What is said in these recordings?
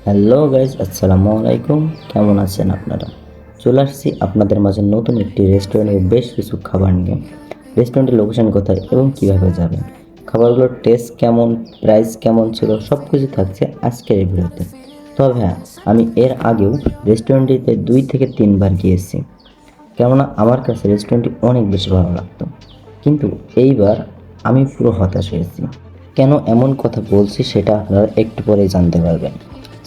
Hello guys, আসসালামু আলাইকুম। কেমন আছেন আপনারা? চলে আসছি আপনাদের মাঝে নতুন একটি রেস্টুরেন্টের বেশ কিছু খাবার নিয়ে। রেস্টুরেন্টের লোকেশন কোথায় এবং কীভাবে যাবেন, খাবারগুলোর টেস্ট কেমন, প্রাইস কেমন ছিল, সব কিছু থাকছে আজকের এই ভিডিওতে। তবে হ্যাঁ, আমি এর আগেও রেস্টুরেন্টটিতে 2 থেকে 3 বার গিয়েছি, কেননা আমার কাছে রেস্টুরেন্টটি অনেক বেশি ভালো লাগতো। কিন্তু এইবার আমি পুরো হতাশ হয়েছি। কেন এমন কথা বলছি সেটা আপনারা একটু পরেই জানতে পারবেন।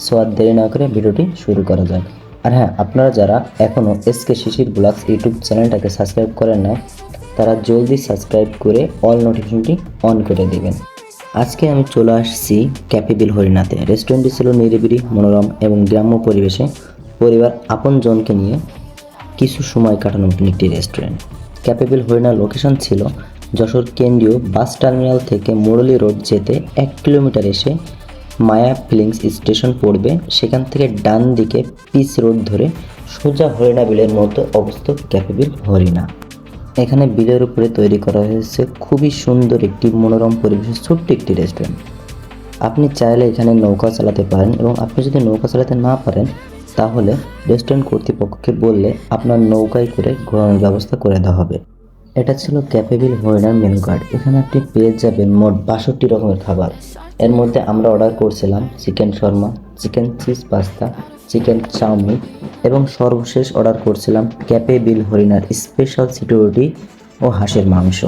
সো আর দেরি না করে ভিডিওটি শুরু করা যাক। আর হ্যাঁ, আপনারা যারা এখনও এসকে শিশির ব্লগস ইউটিউব চ্যানেলটাকে সাবস্ক্রাইব করেন না, তারা জলদি সাবস্ক্রাইব করে অল নোটিফিকেশনটি অন করে দেবেন। আজকে আমি চলে আসছি ক্যাফে বিল হরিণাতে। রেস্টুরেন্টটি ছিল নিরিবিলি, মনোরম এবং গ্রাম্য পরিবেশে পরিবার আপনজনকে নিয়ে কিছু সময় কাটানোর মতন একটি রেস্টুরেন্ট। ক্যাপেবল হরিণার লোকেশন ছিল যশোর কেন্দ্রীয় বাস টার্মিনাল থেকে মুরলী রোড যেতে 1 কিলোমিটার এসে মায়া ফিলিংস স্টেশন পড়বে। সেখান থেকে ডান দিকে পিচ রোড ধরে সোজা হরিণা বিলের মধ্যে অবস্থিত ক্যাপেবল হরিণা। এখানে বিলের উপরে তৈরি করা হয়েছে খুবই সুন্দর একটি মনোরম পরিবেশের ছোট্ট একটি রেস্টুরেন্ট। আপনি চাইলে এখানে নৌকা চালাতে পারেন, এবং আপনি যদি নৌকা চালাতে না পারেন তাহলে রেস্টুরেন্ট কর্তৃপক্ষকে বললে আপনার নৌকায় করে ঘোরানোর ব্যবস্থা করে দেওয়া হবে। এটা ছিল ক্যাপেবল হরিণার মেনু কার্ড। এখানে আপনি পেয়ে যাবেন মোট 62 রকমের খাবার। এর মধ্যে আমরা অর্ডার করছিলাম chicken shawarma, chicken cheese pasta, chicken chowmein এবং সর্বশেষ অর্ডার করছিলাম ক্যাপেবল হরিণার স্পেশাল সিকিউরিটি ও হাঁসের মাংস।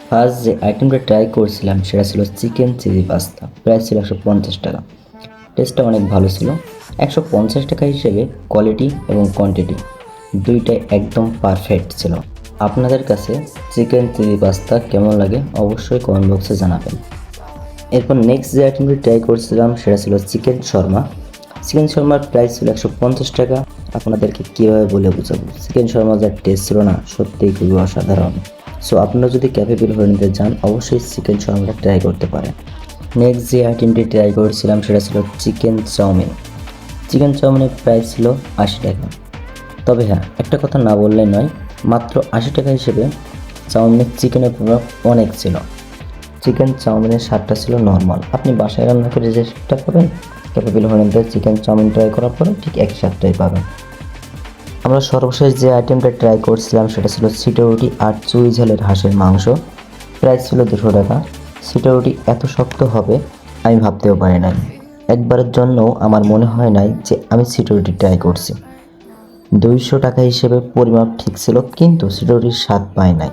ফার্স্ট যে আইটেমটা ট্রাই করছিলাম সেটা ছিল চিকেন চিলি পাস্তা। প্রাইস ছিল 150 টাকা। টেস্টটা অনেক ভালো ছিল। 150 টাকা হিসেবে কোয়ালিটি এবং কোয়ান্টিটি দুইটাই একদম পারফেক্ট ছিল। আপনাদের কাছে চিকেন চিলি পাস্তা কেমন লাগে অবশ্যই কমেন্ট বক্সে জানাবেন। এরপর নেক্সট যে আইটেমটি ট্রাই করছিলাম সেটা ছিল চিকেন শর্মা। চিকেন শর্মার প্রাইস ছিল 150 টাকা। আপনাদেরকে কীভাবে বলে বোঝাবো, চিকেন শর্মা যার টেস্ট ছিল না, সত্যিই খুবই অসাধারণ। সো আপনারা যদি ক্যাপেবল হরিণাতে যান অবশ্যই চিকেন শর্মাটা ট্রাই করতে পারেন। নেক্সট যে আইটেমটি ট্রাই করেছিলাম সেটা ছিল চিকেন চাউমিন। চিকেন চাউমিনের প্রাইস ছিল 80 টাকা। তবে হ্যাঁ, একটা কথা না বললে নয়, মাত্র 80 টাকা হিসেবে চাউমিনের চিকেনের প্রভাব অনেক ছিল। চিকেন চাউমিনের স্বাদটা ছিল নর্মাল। আপনি বাসায় রান্না করে যে স্বাদটা পাবেন, ক্যাপেবল হরিণাতে চিকেন চাউমিন ট্রাই করার পরে ঠিক একই স্বাদটাই পাবেন। আমরা সর্বশেষ যে আইটেমটা ট্রাই করছিলাম সেটা ছিল সিটোরুটি আর চুই ঝালের হাঁসের মাংস। প্রাইস ছিল 200 টাকা। সিটোরুটি এত শক্ত হবে আমি ভাবতেও পারি নাই। একবারের জন্যও আমার মনে হয় নাই যে আমি সিটোরুটি ট্রাই করছি। 200 টাকা হিসেবে পরিমাপ ঠিক ছিল, কিন্তু সিটোরুটির স্বাদ পাই নাই।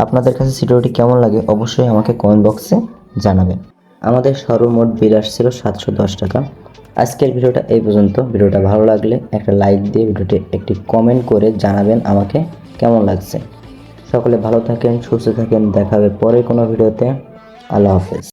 আপনাদের কাছে সিটোরুটি কেমন লাগে অবশ্যই আমাকে কমেন্ট বক্সে জানাবেন। আমাদের সর্বমোট বিল আসছিল 710 টাকা। আজকের ভিডিওটা এই পর্যন্ত। ভিডিওটা ভালো লাগলে একটা লাইক দিয়ে ভিডিওটি একটি কমেন্ট করে জানাবেন আমাকে কেমন লাগছে। সকলে ভালো থাকেন, সুস্থ থাকেন। দেখা হবে পরে কোনো ভিডিওতে। আল্লাহ হাফেজ।